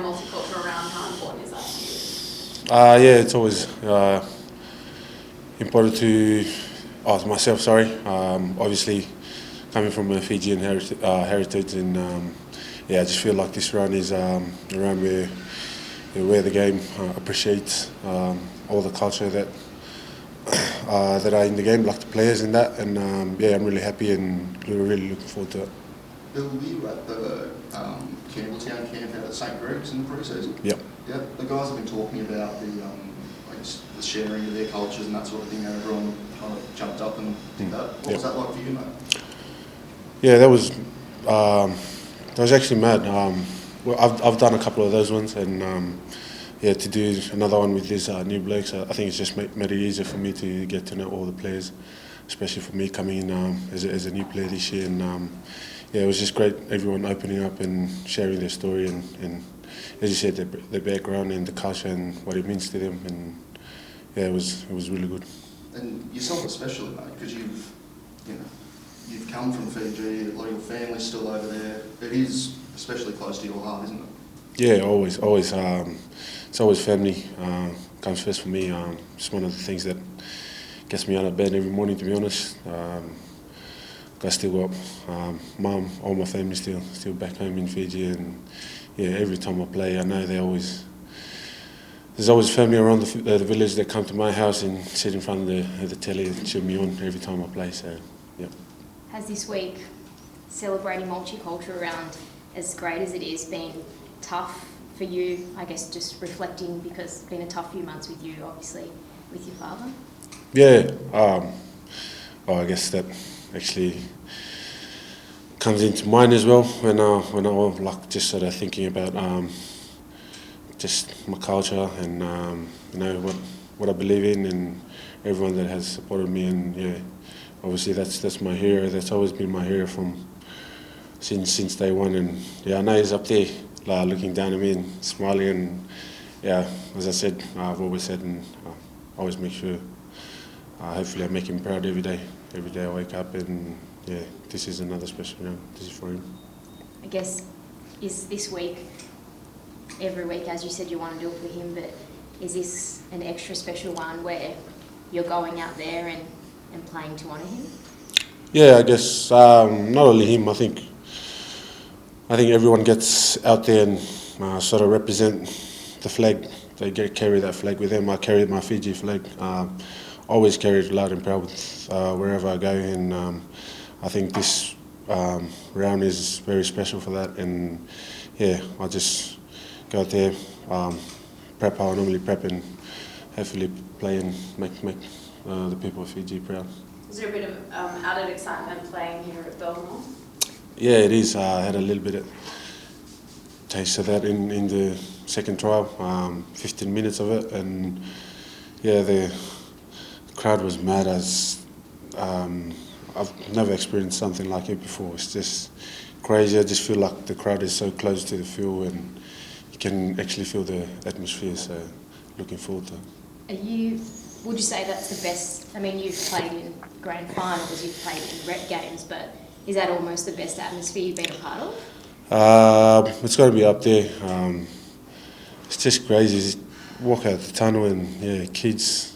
playing multicultural around, how important is that to you? Yeah, it's always important to myself. Obviously, coming from a Fijian heritage, and I just feel like this round is around where the game appreciates all the culture that are in the game, like the players and that. And I'm really happy and really looking forward to it. Bill, were you at the Campbelltown camp out at St Greg's in the pre-season? Yep. Yeah. The guys have been talking about the sharing of their cultures and that sort of thing. Everyone kind of jumped up and did that. What was that like for you, mate? Yeah, that was actually mad. Well, I've done a couple of those ones, and to do another one with these new blokes, I think it's just made it easier for me to get to know all the players, especially for me coming in as a new player this year. And it was just great, everyone opening up and sharing their story and as you said, their background and the culture and what it means to them. And it was really good. And yourself especially, mate, because you've come from Fiji, a lot of your family's still over there. It is especially close to your heart, isn't it? Yeah, always. It's always family comes first for me. It's one of the things that gets me out of bed every morning, to be honest. I still got mum, all my family still back home in Fiji, and every time I play, I know there's always family around the village that come to my house and sit in front of the telly and cheer me on every time I play. So, yeah. Has this week celebrating multicultural around, as great as it is, been tough for you? I guess just reflecting, because it's been a tough few months with you, obviously, with your father. Yeah. I guess that actually comes into mind as well when I'm like just sort of thinking about just my culture and what I believe in, and everyone that has supported me. And obviously that's my hero. That's always been my hero since day one. And I know he's up there looking down at me and smiling. And as I said, I've always said, and I always make sure. Hopefully I make him proud every day. Every day I wake up, and this is another special round. This is for him. I guess, is this week, every week, as you said, you want to do it for him, but is this an extra special one where you're going out there and playing to honour him? Yeah, I guess not only him. I think everyone gets out there and sort of represent the flag. They carry that flag with them. I carry my Fiji flag. Always carry it loud and proud wherever I go, and I think this round is very special for that. And I just go out there, prep how I normally prep, and hopefully play and make the people of Fiji proud. Is there a bit of added excitement playing here at Belmore? Yeah, it is. I had a little bit of taste of that in the second trial, 15 minutes of it, and the crowd was mad. I've never experienced something like it before. It's just crazy. I just feel like the crowd is so close to the field, and you can actually feel the atmosphere. So, looking forward to it. Would you say that's the best? I mean, you've played in grand finals, you've played in rep games, but is that almost the best atmosphere you've been a part of? It's got to be up there. It's just crazy. Just walk out the tunnel and kids.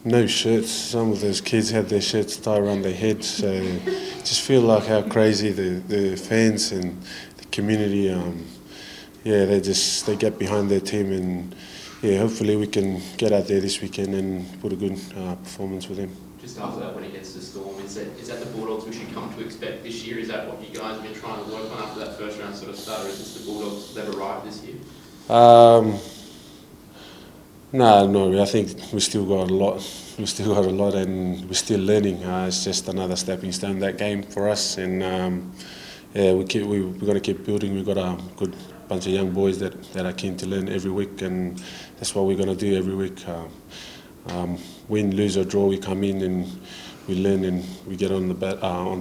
No shirts. Some of those kids had their shirts tied around their heads. So just feel like how crazy the fans and the community. They get behind their team, and hopefully we can get out there this weekend and put a good performance with them. Just after that, when it gets to Storm, is that the Bulldogs we should come to expect this year? Is that what you guys have been trying to work on after that first round sort of start, or is this the Bulldogs that have arrived this year? No, I think we still got a lot. We still got a lot, and we're still learning. It's just another stepping stone, that game for us, and we're going to keep building. We've got a good bunch of young boys that are keen to learn every week, and that's what we're going to do every week. Win, lose or draw, we come in and we learn, and we get on the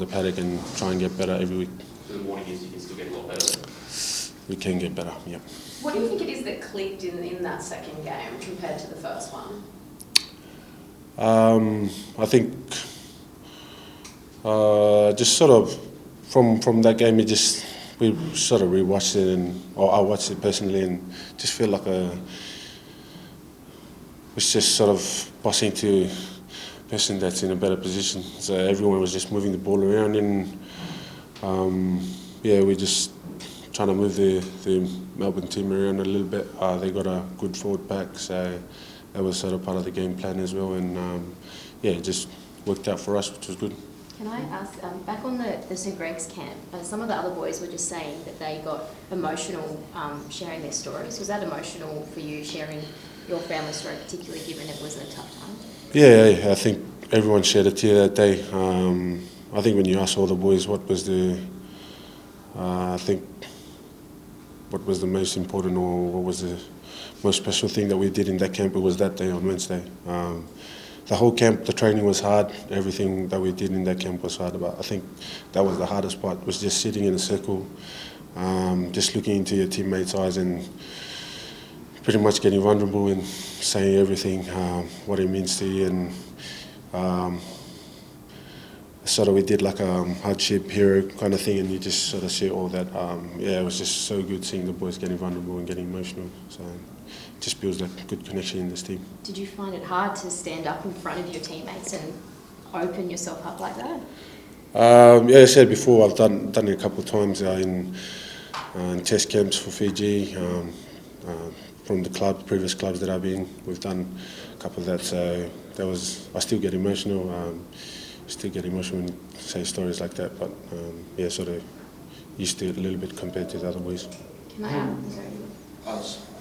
paddock and try and get better every week. So the warning is you can still get a lot better. We can get better. Yeah. What do you think it is that clicked in that second game compared to the first one? I think just sort of from that game, we just we sort of rewatched it, or I watched it personally, and just feel like was just sort of passing to a person that's in a better position. So everyone was just moving the ball around, and we're just trying to move the Melbourne team around a little bit. They got a good forward pack, so that was sort of part of the game plan as well, and it just worked out for us, which was good. Can I ask, back on the St Greg's camp, some of the other boys were just saying that they got emotional sharing their stories. Was that emotional for you, sharing your family story, particularly given it was a tough time? Yeah, I think everyone shed a tear that day. I think when you ask all the boys what was what was the most important or what was the most special thing that we did in that camp, it was that day on Wednesday. The whole camp, the training was hard. Everything that we did in that camp was hard. But I think that was the hardest part, was just sitting in a circle, just looking into your teammates' eyes and pretty much getting vulnerable and saying everything, what it means to you. And sort of we did like a hardship hero kind of thing, and you just sort of see all that. It was just so good seeing the boys getting vulnerable and getting emotional. So it just builds that good connection in this team. Did you find it hard to stand up in front of your teammates and open yourself up like that? As I said before, I've done it a couple of times in test camps for Fiji. From the previous clubs that I've been, we've done a couple of that. So I still get emotional. Still get emotional when you say stories like that, but sort of used to it a little bit compared to the other boys. Can I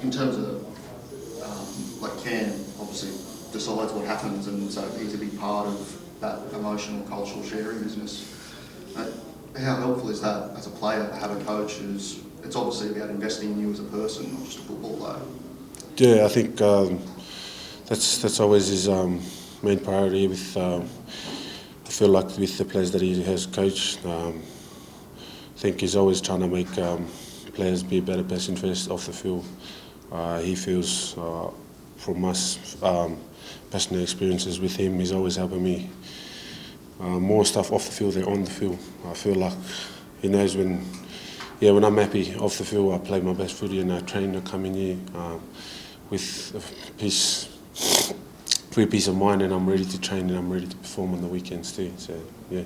In terms of Cam, obviously decides what happens, and so he's a big part of that emotional, cultural sharing business. How helpful is that as a player to have a coach who's, it's obviously about investing in you as a person, not just a football player? Yeah, I think that's always his main priority. I feel like with the players that he has coached, I think he's always trying to make players be a better person first off the field. He feels from us personal experiences with him, he's always helping me more stuff off the field than on the field. I feel like he knows when I'm happy off the field, I play my best footy, and I train, I come in here with free peace of mind, and I'm ready to train and I'm ready to perform on the weekends too. So yeah.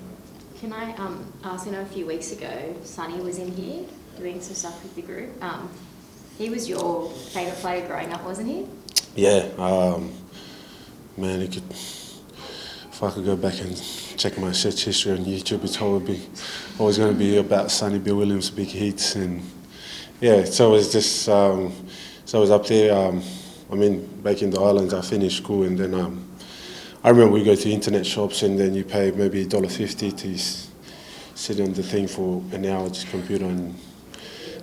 Can I ask, a few weeks ago, Sonny was in here doing some stuff with the group. He was your favourite player growing up, wasn't he? Yeah, man, if I could go back and check my search history on YouTube, it's always going to be about Sonny Bill Williams' big hits, and it's always just it's always up there. Back in the islands, I finished school, and then I remember we go to internet shops, and then you pay maybe $1.50 to sit on the thing for an hour, just computer. And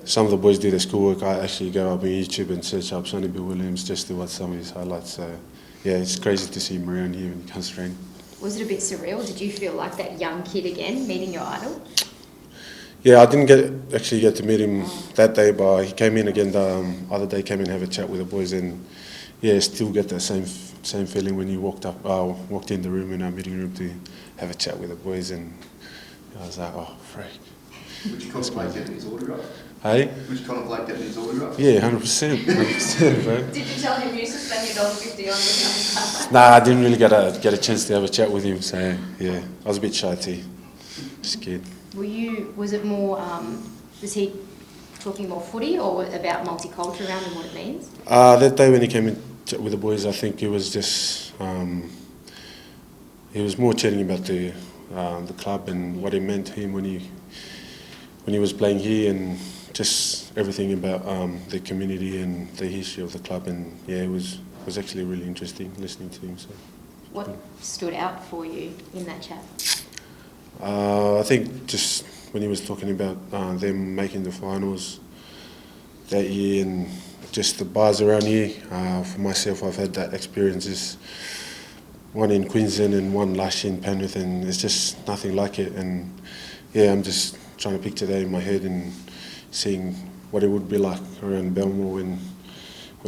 some of the boys do their schoolwork. I actually go up on YouTube and search up Sonny Bill Williams just to watch some of his highlights. So it's crazy to see him around here when he comes training. Was it a bit surreal? Did you feel like that young kid again, meeting your idol? Yeah, I didn't actually get to meet him that day, but he came in again the other day, came in and have a chat with the boys, and still get that same feeling when you walked in the room, in our meeting room, to have a chat with the boys, and I was like, oh, freak. Would you contemplate getting his autograph? Hey? Would you contemplate getting his autograph? Yeah, 100%, bro. Did you tell him you should spend your $1.50 on him? Nah, I didn't really get a chance to have a chat with him, so I was a bit shy too. Scared. Was it more, was he talking more footy or about multicultural around and what it means? That day when he came in chat with the boys, I think he was just, he was more chatting about the club and what it meant to him when he was playing here, and just everything about the community and the history of the club, and it was actually really interesting listening to him. So. What stood out for you in that chat? I think just when he was talking about them making the finals that year, and just the bars around here. For myself, I've had that experiences, one in Queensland and one last year in Penrith, and it's just nothing like it. And I'm just trying to picture that in my head and seeing what it would be like around Belmore when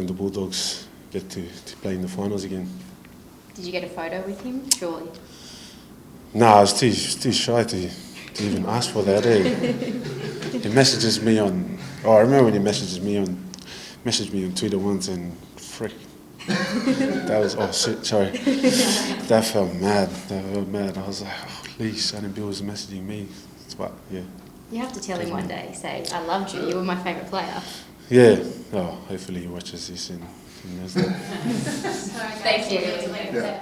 the Bulldogs get to play in the finals again. Did you get a photo with him? Surely. No, I was too shy to even ask for that. he messages me on. Oh, I remember when he messaged me on Twitter once, and frick, that was shit. Sorry, that felt mad. I was like, oh, please, Sonny Bill was messaging me. But yeah. You have to tell him one day. Say, I loved you. You were my favourite player. Yeah. Oh, hopefully he watches this and knows that. Thank you. Yeah.